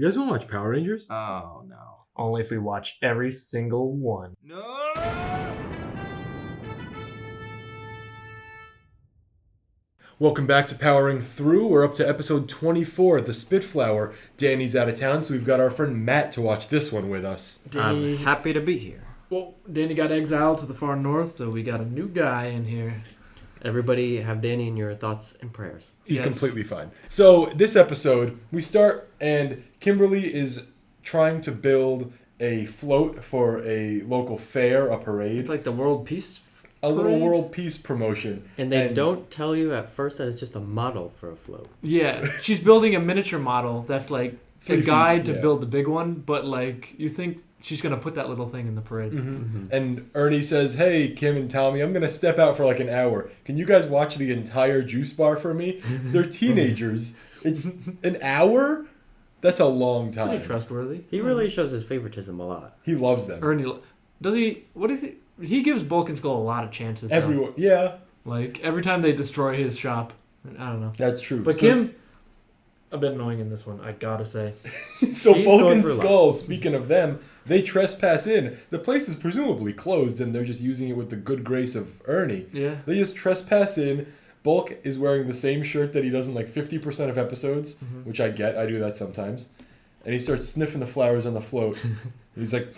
You guys want to watch Power Rangers? Oh, no. Only if we watch every single one. No! Welcome back to Powering Through. We're up to episode 24, The Spitflower. Danny's out of town, so we've got our friend Matt to watch this one with us. I'm happy to be here. Well, Danny got exiled to the far north, so we got a new guy in here. Everybody have Danny in your thoughts and prayers. He's Yes. completely fine. So this episode, we start and Kimberly is trying to build a float for a local fair, a parade. It's like the World Peace A little Parade? world peace promotion. And they don't tell you at first that it's just a model for a float. Yeah, she's building a miniature model that's like 3 a feet, guide to yeah. build the big one, but like you think she's gonna put that little thing in the parade. And Ernie says, "Hey, Kim and Tommy, I'm going to step out for like an hour. Can you guys watch the entire juice bar for me?" They're teenagers. It's an hour? That's a long time. Pretty trustworthy. He really shows his favoritism a lot. He loves them. Ernie, does he? What do you think? He gives Bulk and Skull a lot of chances. though. Everyone. Yeah, Like every time they destroy his shop, I don't know. that's true. But Kim, a bit annoying in this one, I gotta say. So He's Bulk going and through a lot. Skull, speaking of them, they trespass in. The place is presumably closed, and they're just using it with the good grace of Ernie. Yeah. They just trespass in. Bulk is wearing the same shirt that he does in like 50% of episodes, which I get. I do that sometimes. And he starts sniffing the flowers on the float. He's like...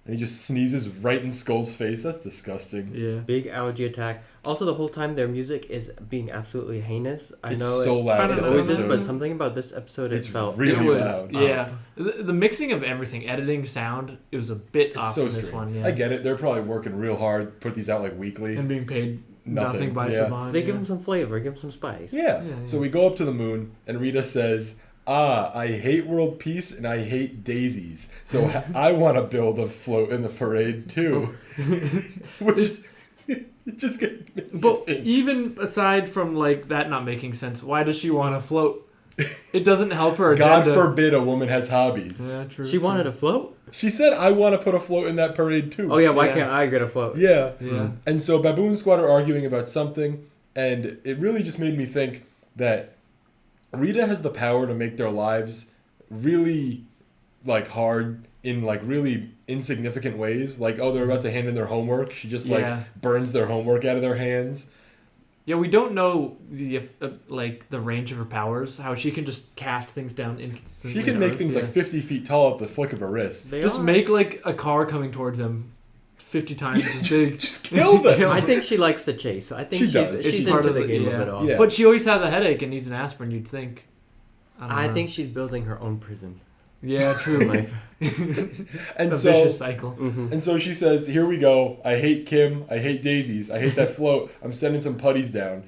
And he just sneezes right in Skull's face. That's disgusting. Yeah. Big algae attack. Also, the whole time their music is being absolutely heinous. I It's know so loud. it this always is, episode. but something about this episode, It's it felt really It was, loud. yeah. The mixing of everything, editing, sound, it was a bit It's off so in this strange. one. Yeah. I get it. They're probably working real hard, put these out like weekly. And being paid nothing by yeah. Saban. They give him some flavor, give him some spice. Yeah. Yeah, So yeah. we go up to the moon, and Rita says, I hate world peace and I hate daisies. So I want to build a float in the parade too. Which it just gets me. But even aside from like that not making sense, why does she want to float? It doesn't help her God agenda. forbid a woman has hobbies. Yeah, true. She wanted a float? She said, I want to put a float in that parade too. Oh, yeah, why Yeah. can't I get a float? Yeah. Yeah. And so Baboon Squad are arguing about something, and it really just made me think that Rita has the power to make their lives really like hard in like really insignificant ways. Like, oh, they're about to hand in their homework. She just like Yeah. burns their homework out of their hands. Yeah, we don't know the like the range of her powers. How she can just cast things down instantly. She can make things yeah. like 50 feet tall at the flick of her wrist. They Just are. make like a car coming towards them 50 times as big. just kill them. I think she likes the chase. I think She she's, does. she's It's part into of the game yeah. of it all. Yeah. But she always has a headache and needs an aspirin, you'd think. don't I know. think she's building her own prison. Yeah, true. Life. And A so vicious cycle. and so she says, "Here we go. I hate Kim. I hate daisies. I hate that float. I'm sending some putties down."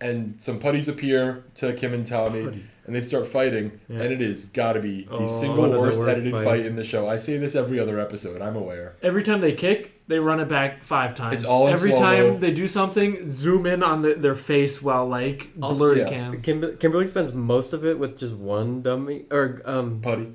And some putties appear to Kim and Tommy, and they start fighting. Yeah. And it is gotta be the Oh, single one of the worst worst edited fights. fight in the show. I say this every other episode. I'm aware. Every time they kick, they run it back 5 times. It's all in Every slow-mo. time they do something, zoom in on their face while like Also, blurry yeah. cam. Kimberly spends most of it with just one dummy or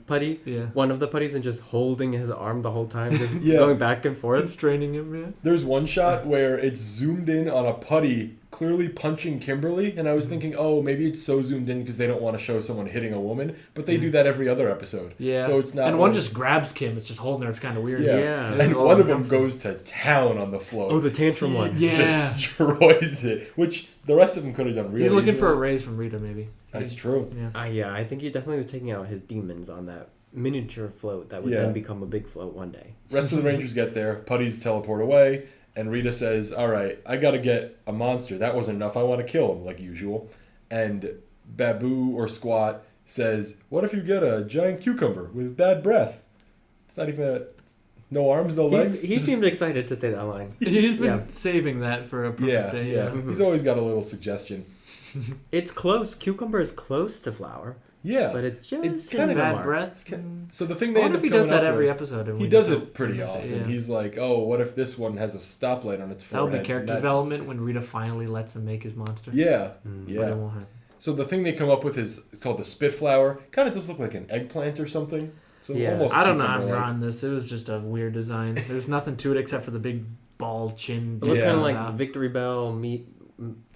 putty. Yeah. One of the putties and just holding his arm the whole time, just Yeah. going back and forth. Constraining him, yeah. There's one shot where it's zoomed in on a putty clearly punching Kimberly, and I was thinking, oh, maybe it's so zoomed in because they don't want to show someone hitting a woman, but they do that every other episode. Yeah. So it's not. And one just grabs Kim. It's just holding her. It's kind of weird. Yeah. Yeah. It's And all one of them uncomfortable. goes to town on the float. Oh, the tantrum one. Yeah. Destroys it, which the rest of them could have done really He's looking easily. for a raise from Rita, maybe. That's true. Yeah. Yeah, I think he definitely was taking out his demons on that miniature float that would Yeah. then become a big float one day. Rest of the Rangers get there. Putties teleport away, and Rita says, "All right, I gotta get a monster. That wasn't enough. I want to kill him like usual." And Babu or Squat says, "What if you get a giant cucumber with bad breath? It's not even no arms, no legs." He seemed excited to say that line. He's been Yeah. saving that for a perfect yeah, day. yeah. He's always got a little suggestion. It's close. Cucumber is close to flower, Yeah, but it's just It's hitting kinda the Bad mark. breath. so the thing I they end wonder up if he does coming that up every with- episode. and He we does just it pretty don't often. say, yeah. He's like, "Oh, what if this one has a stoplight on its That'll forehead?" be character And that- development when Rita finally lets him make his monster. Yeah, But yeah. it won't happen. So the thing they come up with is called the Spitflower. Kind of does look like an eggplant or something. So Yeah. almost I don't know how I'm cucumber-like. drawing this. It was just a weird design. There's nothing to it except for the big ball chin. It looked Yeah. kind of like Wow. Victory Bell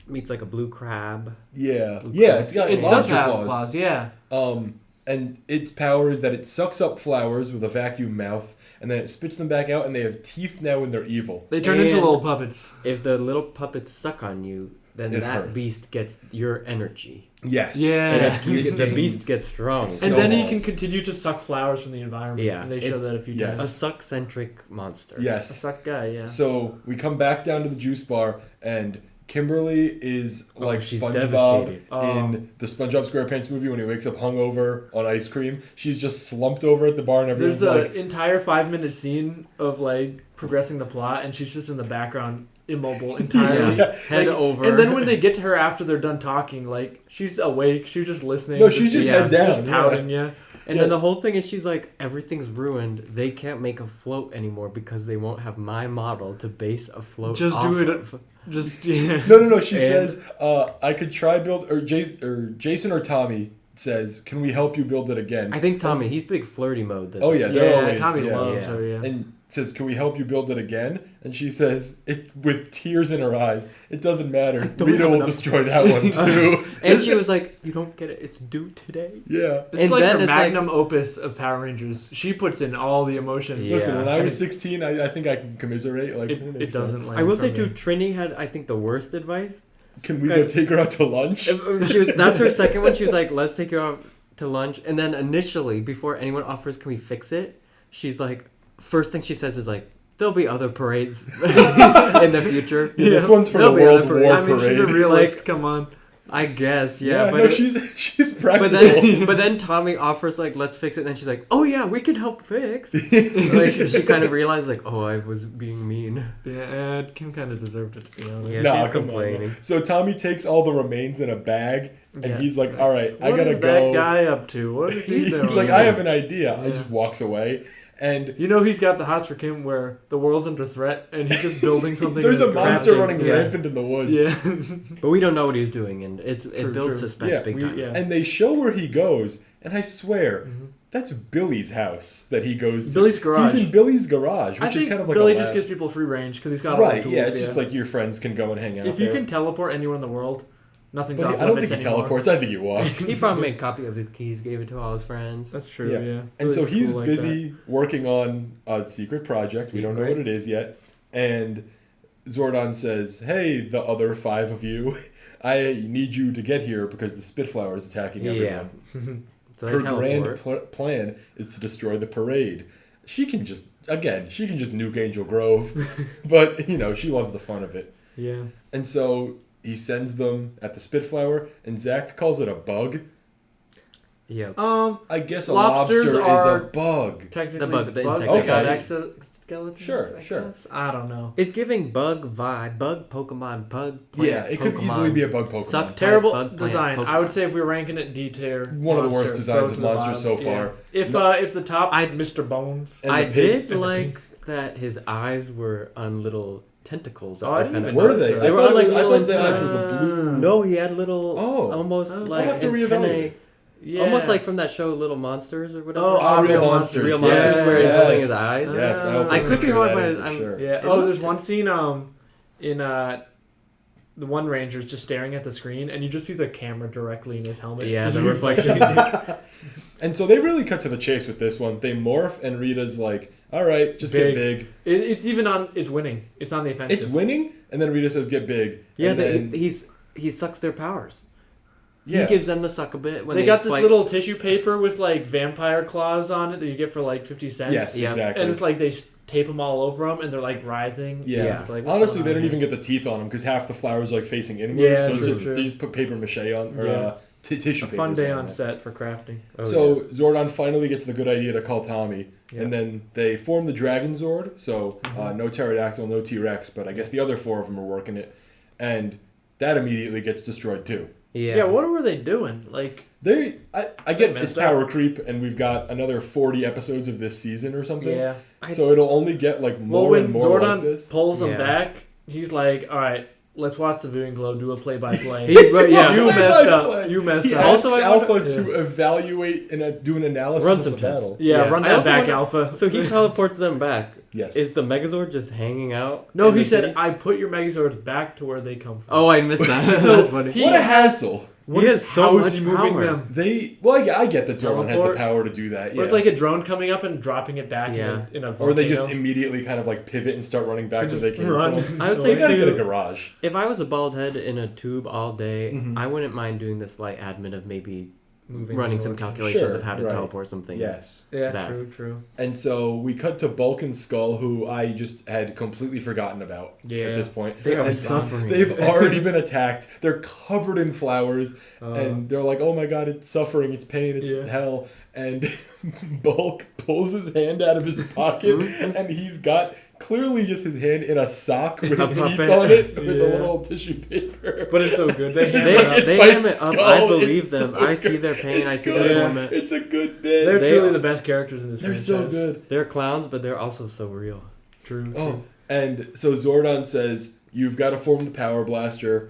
meets like a blue crab. Yeah, yeah. It's got It does lobster have claws. claws, yeah. And its power is that it sucks up flowers with a vacuum mouth, and then it spits them back out, and they have teeth now, and they're evil. They turn into little puppets. If the little puppets suck on you, then It that hurts. beast gets your energy. Yes. Yeah. The beast gets strong. And then he can Snowballs. continue to suck flowers from the environment. Yeah, And they show it's- that a few yes. A times. suck-centric monster. A Yes. suck guy, yeah. So we come back down to the juice bar, and Kimberly is like she's SpongeBob devastated. in the SpongeBob SquarePants movie when he wakes up hungover on ice cream. She's just slumped over at the bar, and everyone's There's an like, entire 5-minute scene of like progressing the plot, and she's just in the background, immobile entirely. Yeah. Head Like, over. And then when they get to her after they're done talking, like she's awake, she's just listening. No, she's just head down, just pouting, yeah. And then the whole thing is she's like, everything's ruined. They can't make a float anymore because they won't have my model to base a float Just off do it. of. Just yeah. no. She And- says, I could try build, or Jason or Tommy says, can we help you build it again? I think Tommy, he's big flirty mode. This Oh, yeah, episode. they're Yeah, always- Tommy yeah. loves Yeah. her, yeah. And says, can we help you build it again? And she says, it with tears in her eyes, it doesn't matter. don't Rita have will enough destroy that one too. And she was like, you don't get it. It's due today. Yeah. It's And like then her it's like- magnum opus of Power Rangers. She puts in all the emotion. Yeah. Listen, when I was 16, I think I can commiserate. Like, It makes doesn't sense. like I will for say, me. too, Trini had, I think, the worst advice. Can we go take her out to lunch? She was, that's her second one. She was like, let's take you out to lunch. And then initially, before anyone offers, can we fix it? She's like, first thing she says is like, there'll be other parades in the future. Yeah, this one's for There'll the be World other War I mean, she's a Parade. realist. Come on. I guess, yeah. Yeah, but no, it- she's practical. but then Tommy offers like, let's fix it. And then she's like, oh yeah, we can help fix. Like she kind of realized like, oh, I was being mean. Yeah, Kim kind of deserved it, to be honest. Yeah, Nah, she's come complaining. on. So Tommy takes all the remains in a bag, and Yeah. he's like, all right, I What gotta is go. that guy up to? What is he He's doing? like, I have an idea. Yeah. He just walks away. And You know he's got the hots for Kim where the world's under threat and he's just building something. there's a and monster crafting. running yeah. rampant in the woods. Yeah. But we don't know what he's doing, and it True, builds true. suspense Yeah, big we- time. yeah. And they show where he goes, and I swear, Mhm. that's Billy's house that he goes to. Billy's garage. He's in Billy's garage, which I is think kind of like Billy a just lab. gives people free range because he's got all the Right, tools. yeah, it's just like your friends can go and hang out if there. you can teleport anywhere in the world, nothing's But off I don't limits think he anymore. teleports. I think he walked. He probably made a copy of his keys, gave it to all his friends. That's true. Yeah. Yeah. And so Billy's he's cool like busy working on a secret project. We don't know Secret. what it is yet. And Zordon says, hey, the other 5 of you, I need you to get here because the Spitflower is attacking everyone. that. So they Her teleport. grand plan is to destroy the parade. She can just nuke Angel Grove. But, she loves the fun of it. Yeah. And so he sends them at the Spitflower, and Zach calls it a bug. Yeah. I guess a Lobsters lobster is are a bug. Technically, The bug, the insect that got exoskeletons. Sure, I sure. guess? I don't know. It's giving bug vibe, bug Pokemon, bug plant Yeah, it could Pokemon. easily be a bug Pokemon. Suck- Terrible Bug plant design. Pokemon. I would say if we were ranking it D tier, One of the worst monster, designs throw of to the monsters so bottom. far. Yeah. If the top, I'd- Mr. Bones. And I the pig. did and the like pink. that his eyes were on little tentacles. That Oh, I were didn't kind even of Were notice they? that. They I were thought on like it was- I little thought the eyes antennae. were the blue. No, he had little, Oh. almost Oh. like I'll have to antennae. reevaluate. Yeah. Almost like from that show, Little Monsters or whatever. Oh, Real Real Monsters. Real Monsters. Monsters, where he's Yes. holding his eyes. Yes, I, hope I we could be figure wrong, that but in for I'm- sure. Yeah. It Oh, there's looked- one scene in the one ranger's just staring at the screen, and you just see the camera directly in his helmet. Yeah, Just the reflection. And so they really cut to the chase with this one. They morph, and Rita's like, all right, just get big. It's even on. It's winning. It's on the offensive. It's winning, and then Rita says, get big. Yeah, and then, he sucks their powers. yeah. He gives them to suck a bit when they got this fight. little tissue paper with like vampire claws on it that you get for like 50 cents. Yes, Yeah. exactly. And it's like they tape them all over them, and they're like writhing. Yeah. It's like, what's Honestly, going they on don't here? even get the teeth on them because half the flowers are like facing inward. Yeah, so it's true, just, true. they just put paper mache on, or Yeah. tissue A paper. fun day on set for crafting. Oh, So yeah. Zordon finally gets the good idea to call Tommy, Yeah. and then they form the Dragon Zord. So no pterodactyl, no T-Rex, but I guess the other 4 of them are working it, and that immediately gets destroyed too. Yeah. What were they doing? Like, I get messed it's up. power creep, and we've got another 40 episodes of this season or something. yeah. So it'll only get like Well, more when and more Zordon like this. pulls him Yeah. back, he's like, "All right, let's watch the viewing globe do a play-by-play." He's right, yeah. You messed up. You messed He up. asks Also, I Alpha wanna- to evaluate and do an analysis Run of some the tests. battle. Yeah, run I that also back, wanna- Alpha. So he teleports them back. Yes. Is the Megazord just hanging out? No, in he the said, city? "I put your Megazords back to where they come from." Oh, I missed that. So That's funny. he- What a hassle! He has so How is much he moving power. them? I get that Zordon has the Teleport? power to do that. Or Yeah. it's like a drone coming up and dropping it back Yeah. in a volcano. Or they just immediately kind of like pivot and start running back to where they came Run. from. I would They say gotta get a too, garage. if I was a bald head in a tube all day, Mhm. I wouldn't mind doing the slight admin of maybe Moving running the some origin. calculations Sure, of how to right. teleport some things. Yes. Yeah, back. true. And so we cut to Bulk and Skull, who I just had completely forgotten about Yeah. at this point. They are And suffering. They've already been attacked. They're covered in flowers. Uh, And they're like, oh my god, it's suffering, it's pain, it's Yeah. hell. And Bulk pulls his hand out of his pocket, and he's got clearly just his hand in a sock with A teeth puppet. on it with a Yeah. little tissue paper. But it's so good. They They, hammer they bites ham it up. Skull, I believe it's them. so I see good. their pain. I It's see good. their Yeah. torment. It's a good bit. They're They truly are- the best characters in this They're franchise. so good. They're clowns, but they're also so real. True. Oh, and so Zordon says, you've got to form the power blaster.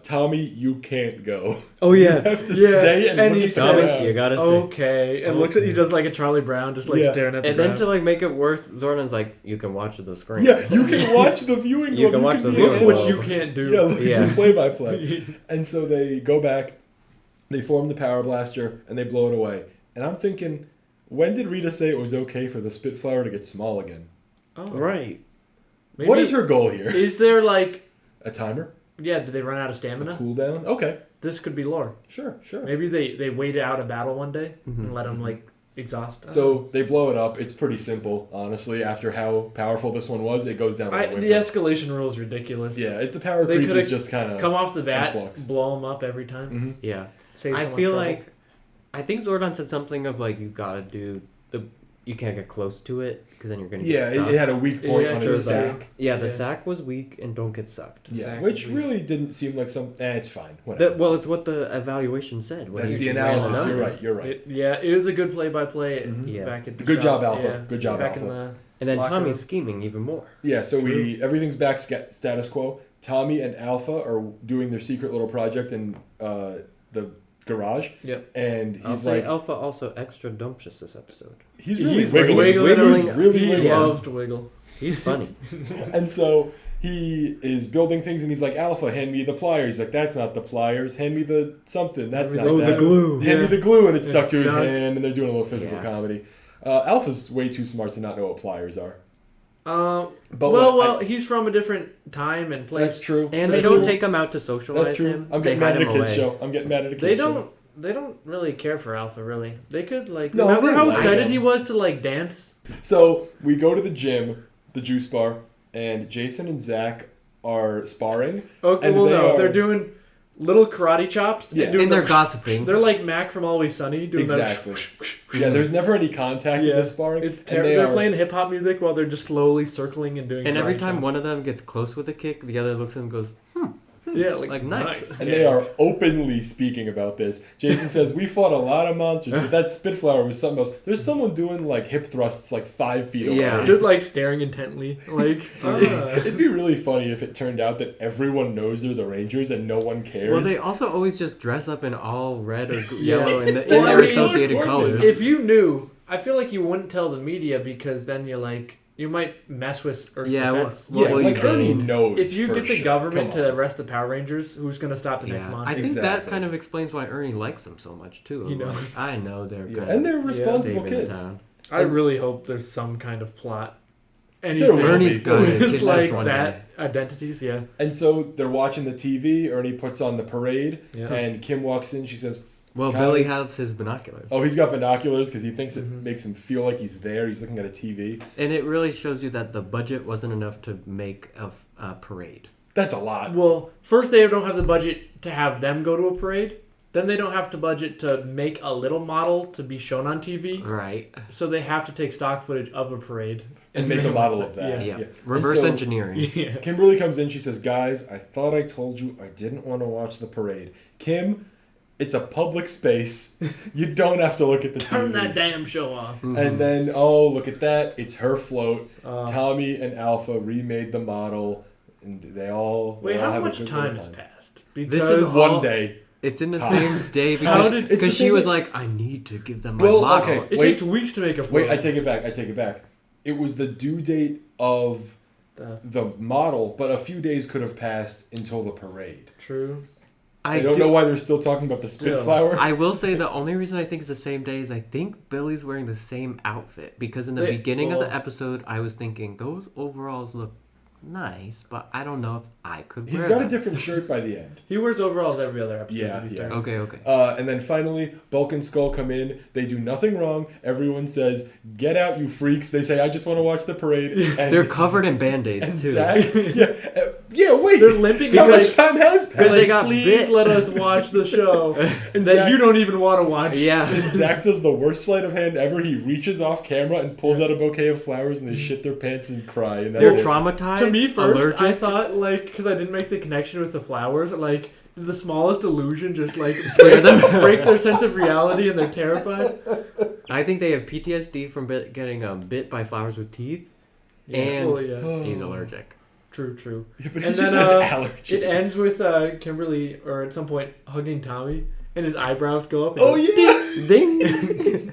Tommy, you can't go. Oh You have to stay and look he at the Thomas, ground. you gotta see. Okay, and looks at he does like a Charlie Brown, just like Yeah. staring at the And then ground. to like make it worse, Zordon's like, you can watch the screen. Yeah, you can watch the viewing You globe. can watch the be viewing in Look it. what globe. you can't do. Yeah, look Yeah. at the play-by-play. And so they go back, they form the power blaster, and they blow it away. And I'm thinking, when did Rita say it was okay for the Spitfire to get small again? Oh. Right. Maybe- What is her goal here? Is there like A timer? yeah? Do they run out of A stamina? cooldown? Okay, This could be lore. sure. Maybe they wait out a battle one day Mhm. and let them like exhaust. So they blow it up. It's pretty simple, honestly. After how powerful this one was, it goes down like a the whimper. escalation rule is ridiculous. Yeah, the power They creep coulda is just kind of... Come off the bat, Influx. blow them up every time. hmm Yeah. Save so I much feel trouble. like, I think Zordon said something of like, you gotta do you can't get close to it because then you're gonna Yeah, get sucked. it had a weak point Yeah, on sure, its that- sack. Yeah, the Yeah. sack was weak and don't get sucked. Yeah, Sack which is weak. really didn't seem like some... it's fine. Whatever. Well, it's what the evaluation said. when That's he the ran analysis. numbers. You're right. You're right. It was a good play-by-play Mhm. Yeah. back at the Good shop. job, Alpha. Yeah. Good job, back Alpha. in the And then Locker Tommy's room. scheming even more. Yeah, so True. everything's back status quo. Tommy and Alpha are doing their secret little project in the garage, Yep. and I'll he's say like, Alpha also extra dumptious this episode. he's really He's wiggling. wiggling. He's really He wiggling. loves to wiggle. He's funny. And so he is building things, and he's like, Alpha, hand me the pliers. He's like, that's not the pliers. Hand me the something. That's Hand me not the that. glue. Hand me Yeah. the glue, and it's It's stuck to his stuck. hand, and they're doing a little physical Yeah. comedy. Alpha's way too smart to not know what pliers are. But Well, he's from a different time and place. that's true. And they That's don't true. take him out to socialize That's true. him. I'm They getting mad hide at a him kids away. show. I'm getting mad at a kids They show. don't really care for Alpha, really. They could like No, remember they how like excited him. he was to like dance. So we go to the gym, the juice bar, and Jason and Zach are sparring. Okay, And well they no, are- they're doing little karate chops. Yeah. doing And they're the- gossiping. They're like Mac from Always Sunny doing Exactly. Yeah, there's never any contact in Yeah. this sparring. It's and they're playing hip hop music while they're just slowly circling and doing. And every karate time chops. one of them gets close with a kick, the other looks at him and goes, yeah, like, nice. And Yeah. they are openly speaking about this. Jason says, we fought a lot of monsters, but that Spitfire was something else. There's someone doing like hip thrusts like 5 feet away. Yeah. just like staring intently, like. It'd be really funny if it turned out that everyone knows they're the Rangers and no one cares. well, they also always just dress up in all red or Yeah. yellow in, Well, their I mean, associated look, colors. If you knew, I feel like you wouldn't tell the media because then you're like you might mess with Earth's Yeah, well- defense. yeah, Well, like you Ernie gain. knows. If you for get the sure. government Come to on. arrest the Power Rangers, who's gonna stop the next Yeah, monster? I think that Exactly. kind of explains why Ernie likes them so much too. He knows. Like, I know they're Yeah. kind And of they're responsible saving the kids. town. I really hope there's some kind of plot. There Anything will Ernie's be. gonna with kidnap like one that identities, yeah. And so they're watching the TV. Ernie puts on the parade, Yeah. and Kim walks in. She says, Well, Guys- Billy has his binoculars, "Oh, he's got binoculars because he thinks it Mhm. makes him feel like he's there. He's looking at a TV. and it really shows you that the budget wasn't enough to make a parade. That's a lot. Well, first they don't have the budget to have them go to a parade. Then they don't have the budget to make a little model to be shown on TV. Right. So they have to take stock footage of a parade And make a model of that. Yeah. Yeah. Yeah. Reverse And so- engineering. Yeah. Kimberly comes in. She says, "Guys, I thought I told you I didn't want to watch the parade. Kim, it's a public space. You don't have to look at the TV." Turn that damn show off. And then, oh, look at that. It's her float. Uh, Tommy and Alpha remade the model. And they all Wait, they all how have a much good time little has passed? This Because is One all- day. It's in the Tops. same day How because did- it's the she thing was that- like, I need to give them my Well, model. okay. it Wait. takes weeks to make a float. Wait, I take it back. It was the due date of The- the model, but a few days could have passed until the parade. True. I don't know why they're still talking about the Spitfire. I will say the only reason I think it's the same day is I think Billy's wearing the same outfit because in the beginning of the episode I was thinking those overalls look nice, but I don't know if I could wear them. He's got a different shirt by the end. He wears overalls every other episode. Yeah. Okay. And then finally, Bulk and Skull come in. They do nothing wrong. Everyone says, "Get out, you freaks!" They say, "I just want to watch the parade." And they're covered in band-aids too. Zach, wait. They're limping How much time has passed? they got please bit. let us watch the show And that Zach- you don't even want to watch. Yeah. And Zach does the worst sleight of hand ever. He reaches off camera and pulls out a bouquet of flowers, and they shit their pants and cry. And that's They're it. traumatized. To me, first, allergic. I thought, like, because I didn't make the connection with the flowers, like, the smallest illusion just, like, Scare them. break their sense of reality and they're terrified. I think they have PTSD from getting bit by flowers with teeth, and he's allergic. True. Yeah, but he And just then has allergies. it ends with Kimberly, or at some point, hugging Tommy, and his eyebrows go up. Oh yeah, Ding.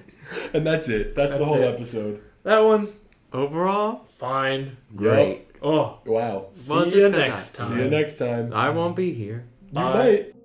and that's it. That's the That's whole it. episode. That one, Overall, fine. great. Oh, Wow. see Well, you just 'cause next time. See you next time. I won't be here. You Bye. might.